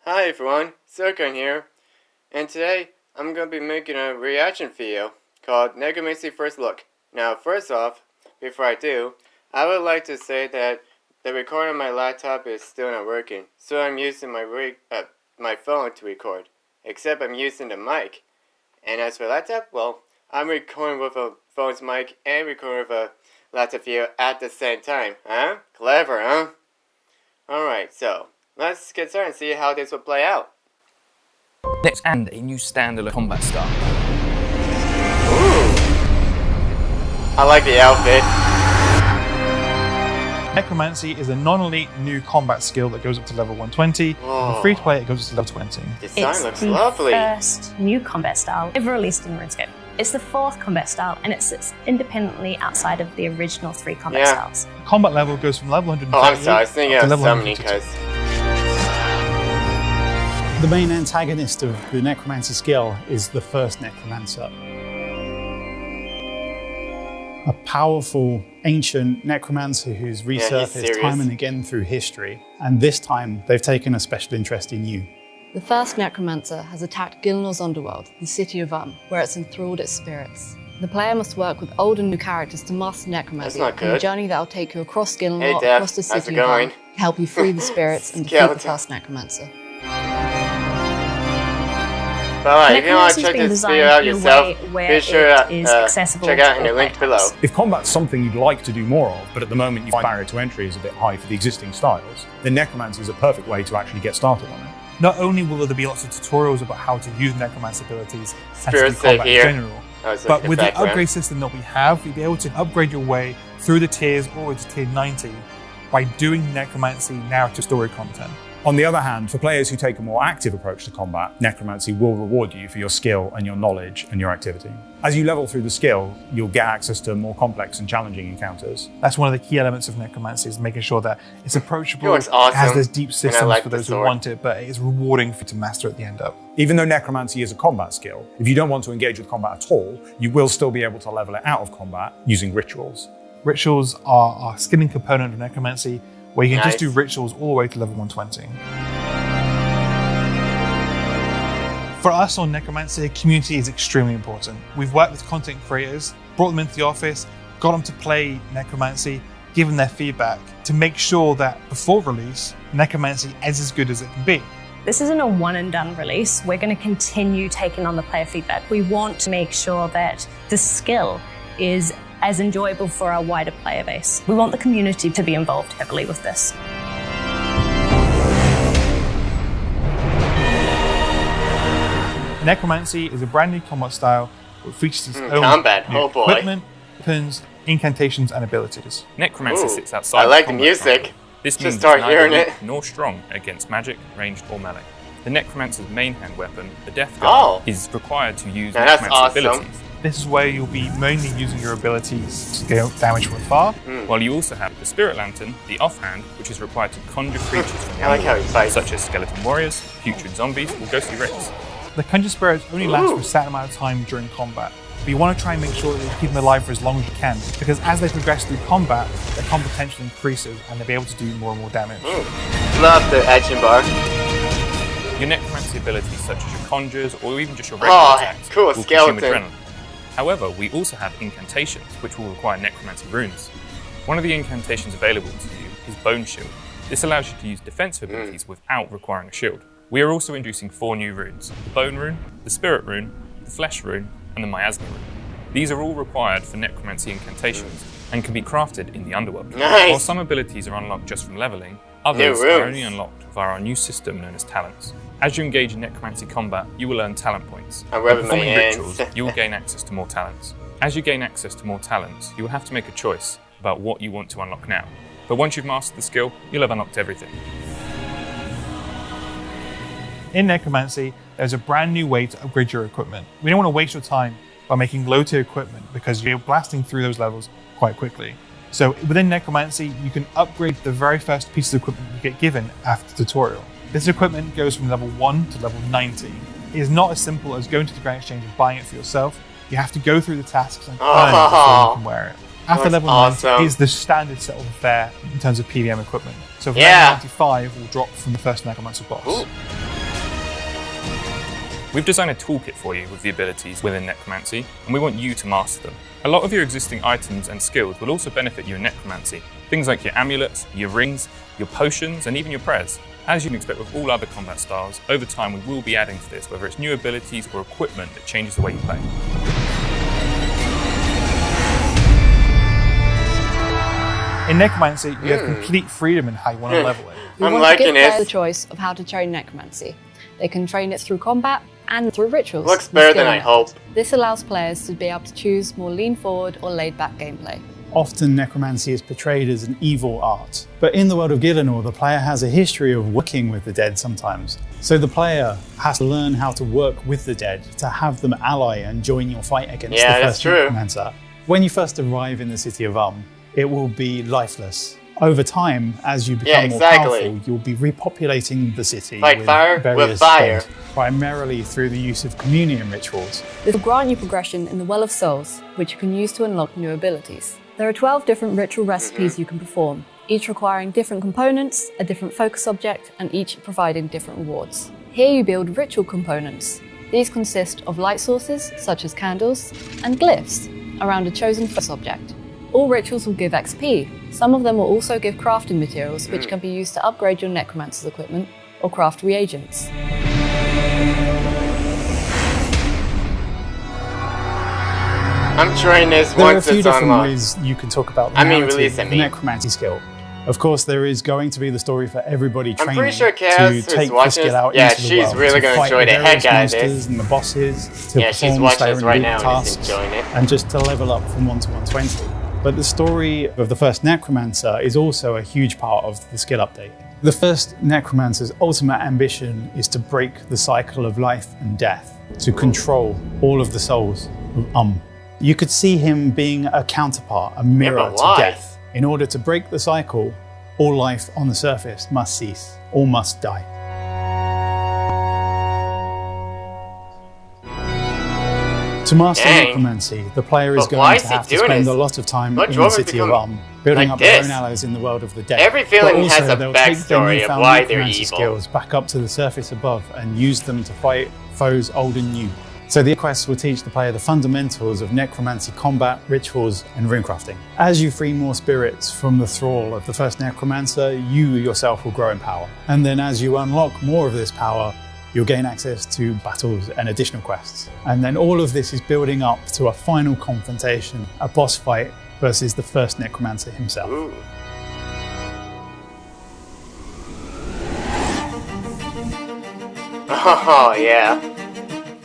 Hi everyone, Serkan here, and today I'm going to be making a reaction video called Nercomancy First Look. Now first off, before I do, I would like to say that the recorder on my laptop is still not working, so I'm using my phone to record, except I'm using the mic. And as for laptop, well, I'm recording with a phone's mic and recording with a laptop video at the same time, huh? Clever, huh? Alright, so let's get started and see how this will play out. Next, and a new standalone combat style. Ooh. I like the outfit. Necromancy is a non-elite new combat skill that goes up to level 120. For free to play, it goes up to level 20. Design looks lovely. It's the first new combat style ever released in RuneScape. It's the fourth combat style, and it sits independently outside of the original 3 combat styles. Combat level goes from level 130 Oh, I'm sorry, I was thinking to of level summoning 152. The main antagonist of the Necromancy skill is the first Necromancer. A powerful, ancient Necromancer who's resurfaced time and again through history, and this time they've taken a special interest in you. The first Necromancer has attacked Gilnor's underworld, the city of where it's enthralled its spirits. The player must work with old and new characters to master Necromancy, and a journey that will take you across Gilnor, across the city of to help you free the spirits and defeat the first Necromancer. But if you want to check this video out yourself, be sure to check out in the link below. If combat's something you'd like to do more of, but at the moment you find barrier to entry is a bit high for the existing styles, then Necromancy is a perfect way to actually get started on it. Not only will there be lots of tutorials about how to use Necromancy abilities and to do combat in general, but with the upgrade system that we have, you'll be able to upgrade your way through the tiers all the way to tier 90 by doing Necromancy narrative story content. On the other hand, for players who take a more active approach to combat, Necromancy will reward you for your skill and your knowledge and your activity. As you level through the skill, you'll get access to more complex and challenging encounters. That's one of the key elements of Necromancy, is making sure that it's approachable, it has those deep systems for those who want it, but it's rewarding to master at the end up. Even though Necromancy is a combat skill, if you don't want to engage with combat at all, you will still be able to level it out of combat using rituals. Rituals are a skilling component of Necromancy, where you can just do rituals all the way to level 120. For us on Necromancy, community is extremely important. We've worked with content creators, brought them into the office, got them to play Necromancy, given their feedback to make sure that before release, Necromancy is as good as it can be. This isn't a one and done release. We're going to continue taking on the player feedback. We want to make sure that the skill is as enjoyable for our wider player base. We want the community to be involved heavily with this. Necromancy is a brand new combat style that features its own equipment, weapons, incantations, and abilities. Necromancy sits outside. I like the music. This means it's neither weak nor strong against magic, ranged, or melee. The Necromancer's main hand weapon, the Death Gun, is required to use Necromancy abilities. This is where you'll be mainly using your abilities to deal damage from afar. While you also have the Spirit Lantern, the offhand, which is required to conjure creatures from the underworld, such as skeleton warriors, putrid zombies, or ghostly wraiths. The Conjure Spirits only last for a certain amount of time during combat, but you want to try and make sure that you keep them alive for as long as you can, because as they progress through combat, their combat potential increases and they'll be able to do more and more damage. Love the action bar. Your Necromancy abilities, such as your conjures or even just your regular attacks, will consume adrenaline. However, we also have incantations, which will require Necromancy runes. One of the incantations available to you is Bone Shield. This allows you to use defensive abilities without requiring a shield. We are also introducing 4 new runes: the Bone Rune, the Spirit Rune, the Flesh Rune, and the Miasma Rune. These are all required for Necromancy incantations and can be crafted in the underworld. While some abilities are unlocked just from leveling, others are only unlocked via our new system known as talents. As you engage in Necromancy combat, you will earn talent points. By performing rituals, you will gain access to more talents. As you gain access to more talents, you will have to make a choice about what you want to unlock now. But once you've mastered the skill, you'll have unlocked everything. In Necromancy, there's a brand new way to upgrade your equipment. We don't want to waste your time by making low-tier equipment because you're blasting through those levels quite quickly. So within Necromancy, you can upgrade the very first piece of equipment you get given after the tutorial. This equipment goes from level 1 to level 90. It is not as simple as going to the Grand Exchange and buying it for yourself. You have to go through the tasks and earn it before you can wear it. After level 90 is the standard set of affair in terms of PVM equipment. So for level 95 will drop from the first Necromancer boss. We've designed a toolkit for you with the abilities within Necromancy, and we want you to master them. A lot of your existing items and skills will also benefit you in Necromancy. Things like your amulets, your rings, your potions, and even your prayers. As you can expect with all other combat styles, over time we will be adding to this, whether it's new abilities or equipment that changes the way you play. In Necromancy, you have complete freedom in how you want to level it. We want to give players the choice of how to train Necromancy. They can train it through combat and through rituals. Looks better than I hoped. This allows players to be able to choose more lean-forward or laid-back gameplay. Often Necromancy is portrayed as an evil art, but in the world of Gielinor, the player has a history of working with the dead sometimes. So the player has to learn how to work with the dead, to have them ally and join your fight against the first Necromancer. When you first arrive in the city of it will be lifeless. Over time, as you become more powerful, you'll be repopulating the city with various spells, primarily through the use of communion rituals. This will grant you progression in the Well of Souls, which you can use to unlock new abilities. There are 12 different ritual recipes you can perform, each requiring different components, a different focus object, and each providing different rewards. Here you build ritual components. These consist of light sources, such as candles, and glyphs around a chosen focus object. All rituals will give XP. Some of them will also give crafting materials, which can be used to upgrade your Necromancer's equipment or craft reagents. I'm trying this once it's unlocked. There are a few different ways you can talk about the narrative of the Necromancy skill. Of course, there is going to be the story for everybody training to take the skill out into the world. Yeah, she's really going to enjoy the heck out of this. And the bosses, to perform Siren tasks, and just to level up from 1 to 120. But the story of the first Necromancer is also a huge part of the skill update. The first Necromancer's ultimate ambition is to break the cycle of life and death, to control all of the souls of You could see him being a counterpart, a mirror to death. In order to break the cycle, all life on the surface must cease, all must die. To master Necromancy, the player is going to have to spend a lot of time in the city of building up their own allies in the world of the dead. Every villain has a backstory of why they're evil. Skills back up to the surface above and use them to fight foes old and new. So the quests will teach the player the fundamentals of Necromancy combat, rituals, and runecrafting. As you free more spirits from the thrall of the first Necromancer, you yourself will grow in power. And then as you unlock more of this power, you'll gain access to battles and additional quests. And then all of this is building up to a final confrontation, a boss fight versus the first Necromancer himself. Ooh. Oh, yeah.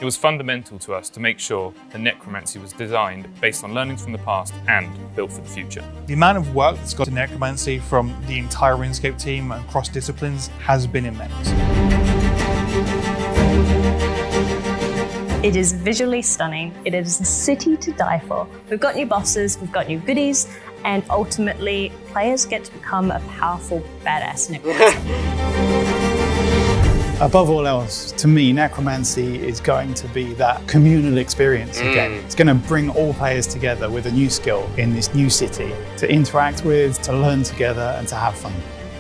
It was fundamental to us to make sure the Necromancy was designed based on learnings from the past and built for the future. The amount of work that's gone to Necromancy from the entire RuneScape team and cross disciplines has been immense. It is visually stunning. It is a city to die for. We've got new bosses, we've got new goodies, and ultimately, players get to become a powerful, badass Necromancer. Above all else, to me, Necromancy is going to be that communal experience again. It's going to bring all players together with a new skill in this new city to interact with, to learn together, and to have fun.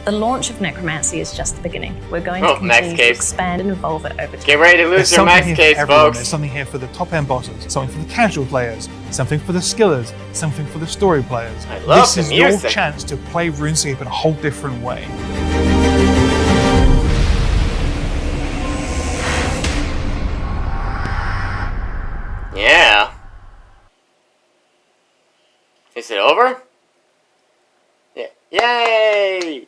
The launch of Necromancy is just the beginning. We're going to continue to expand and evolve it over time. Get ready to lose your max case, folks. There's something here for the top-end bosses, something for the casual players, something for the skillers, something for the story players. I love this is your chance to play RuneScape in a whole different way. Yeah. Is it over? Yeah. Yay!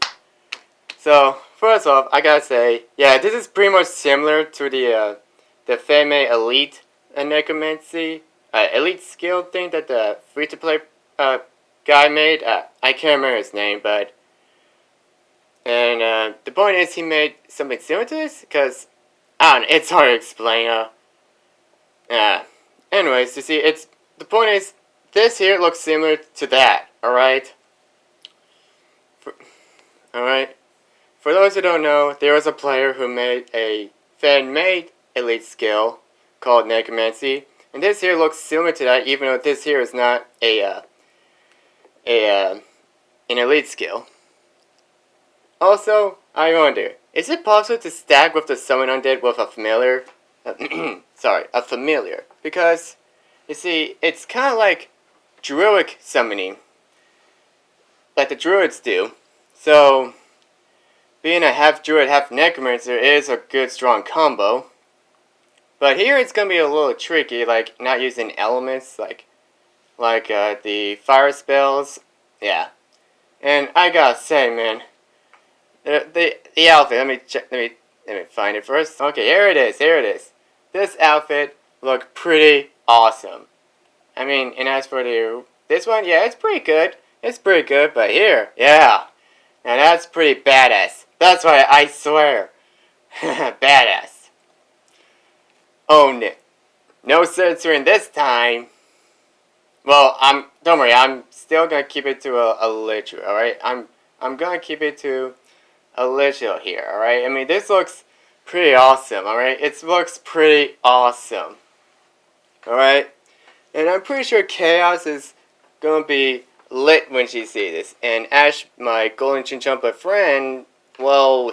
So, first off, I gotta say, yeah, this is pretty much similar to the Fame Elite Necromancy, Elite skill thing that the free-to-play guy made. I can't remember his name, but... And the point is he made something similar to this, because, I don't know, it's hard to explain. Anyways, you see, the point is, this here looks similar to that, alright? Alright? For those who don't know, there was a player who made a fan-made elite skill called Nercomancy, and this here looks similar to that, even though this here is not an elite skill. Also, I wonder, is it possible to stack with the Summon Undead with a familiar a familiar. Because, you see, it's kind of like druid summoning, like the druids do. So, being a half druid, half necromancer is a good strong combo. But here it's gonna be a little tricky, like not using elements, like the fire spells. Yeah, and I gotta say, man, the outfit. Let me find it first. Okay, here it is. Here it is. This outfit looked pretty awesome. I mean, and as for this one, yeah, it's pretty good. It's pretty good. But here, yeah, now that's pretty badass. That's why I swear, badass. Oh no, no censoring this time. Well, don't worry, I'm still gonna keep it to a literal, alright? I'm gonna keep it to a literal here, alright? I mean, this looks pretty awesome, alright? It looks pretty awesome. Alright? And I'm pretty sure Chaos is gonna be lit when she sees this. And Ash, my golden chinchompa friend, well,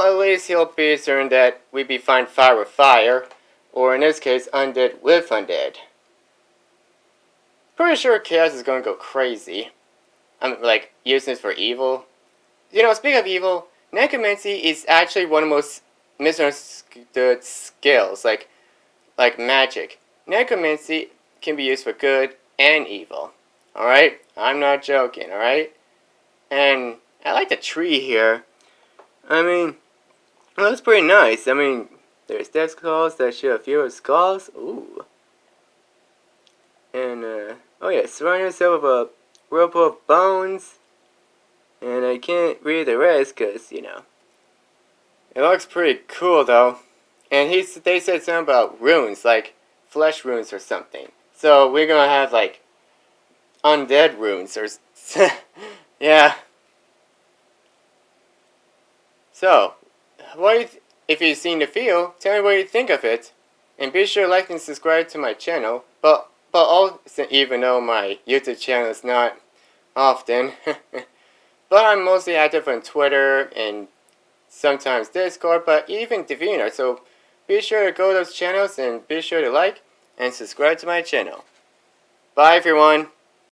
at least he'll be certain that we be find fire with fire, or in this case, undead with undead. Pretty sure Chaos is gonna go crazy. I'm like using this for evil. You know, speaking of evil, Necromancy is actually one of the most misunderstood skills, like magic. Necromancy can be used for good and evil. Alright? I'm not joking, alright? And I like the tree here. I mean, it looks pretty nice. I mean, there's death skulls that show fewer skulls. Ooh. And, oh yeah, surround yourself with a whirlpool of bones. And I can't read the rest because, you know. It looks pretty cool though. And they said something about runes, like flesh runes or something. So we're gonna have like undead runes or yeah. So, if you've seen the video, tell me what you think of it, and be sure to like and subscribe to my channel. But also, even though my YouTube channel is not often, but I'm mostly active on Twitter and sometimes Discord, but even DeviantArt. So be sure to go to those channels and be sure to like and subscribe to my channel. Bye everyone.